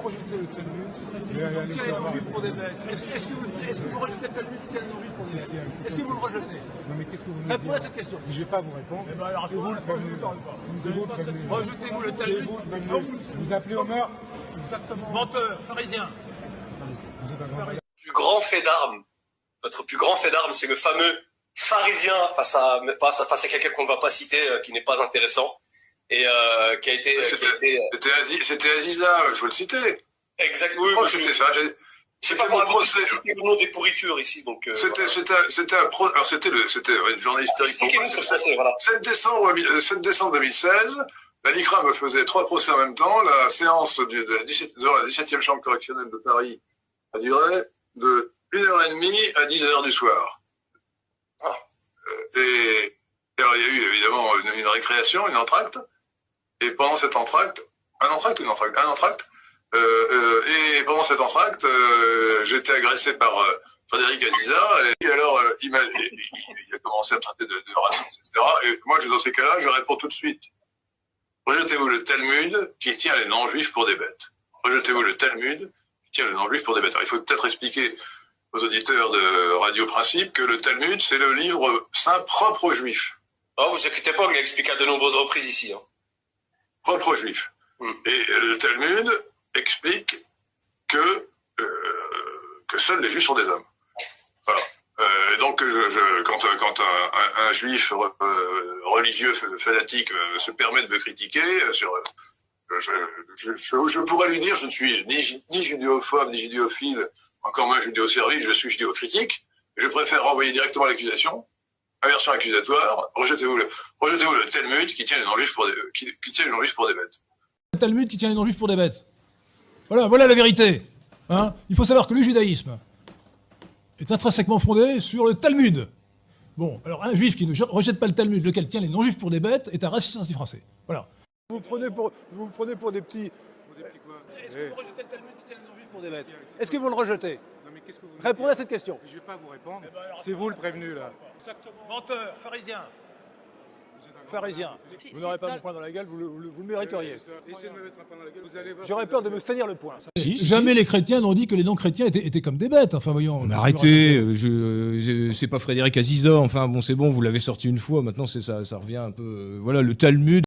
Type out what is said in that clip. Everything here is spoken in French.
vous rejetez le Talmud qui tient les non-juifs pour des bêtes? Est-ce que vous rejetez le Talmud qui tient les non-juifs pour des bêtes? Est-ce que vous le rejetez? Non mais qu'est-ce que vous Répondez à cette question. Je ne vais pas vous répondre. Eh ben alors, c'est vous le prévenu. C'est vous le prévenu. Rejetez-vous le Talmud. Vous appelez Omer. Exactement. Menteur, pharisien. Plus grand fait d'armes, notre plus grand fait d'armes, c'est le fameux pharisien face à quelqu'un qu'on ne va pas citer, qui n'est pas intéressant, et qui a été... C'était Aziza, il faut le citer. Exactement. Oui, c'est pas pour citer le nom des pourritures ici, donc... C'était une journée historique pour moi. Voilà. 7 décembre 2016, la LICRA me faisait 3 procès en même temps. La séance de la 17e chambre correctionnelle de Paris a duré de 1h30 à 10h du soir. Ah. Et alors, il y a eu évidemment une récréation, une entracte. Et pendant cette entracte, et pendant cette entracte, j'étais agressé par Frédéric Aziza, et alors il a commencé à traiter de raciste, etc. Et moi, dans ces cas-là, je réponds tout de suite. Rejetez-vous le Talmud qui tient les non-juifs pour des bêtes. Rejetez-vous le Talmud qui tient les non-juifs pour des bêtes. Alors, il faut peut-être expliquer aux auditeurs de Radio Principe que le Talmud, c'est le livre saint propre aux juifs. Oh, vous inquiétez pas, on l'a expliqué à de nombreuses reprises ici. Hein. Propre aux juifs. Et le Talmud explique que seuls les juifs sont des hommes. Voilà. Et donc, quand un juif religieux fanatique se permet de me critiquer, je pourrais lui dire je ne suis ni judéophobe, ni judéophile, encore moins judéo-service, je suis judéo-critique. Je préfère renvoyer directement l'accusation, inversion accusatoire, rejetez-vous le Talmud qui tient les non-juifs pour des bêtes. Le Talmud qui tient les non-juifs pour des bêtes. Voilà la vérité. Hein, il faut savoir que le judaïsme est intrinsèquement fondé sur le Talmud. Bon, alors un juif qui ne rejette pas le Talmud, lequel tient les non-juifs pour des bêtes, est un raciste anti-français. Voilà. Vous prenez pour des petits... Est-ce que vous rejetez le Talmud qui tient les non-juifs pour des bêtes? Est-ce que vous le rejetez? Répondez à cette question. Je ne vais pas vous répondre. C'est vous le prévenu là. Exactement. Menteur, pharisien. Pharisien. Vous n'aurez pas mon poing dans la gueule, vous le mériteriez. Essayez de me mettre un poing dans la gueule, vous allez voir. J'aurais peur de me salir le poing. Jamais les chrétiens n'ont dit que les non-chrétiens étaient comme des bêtes. Enfin, voyons. Mais arrêtez, c'est pas Frédéric Aziza. Enfin, bon, c'est bon, vous l'avez sorti une fois. Maintenant, ça revient un peu. Voilà, le Talmud.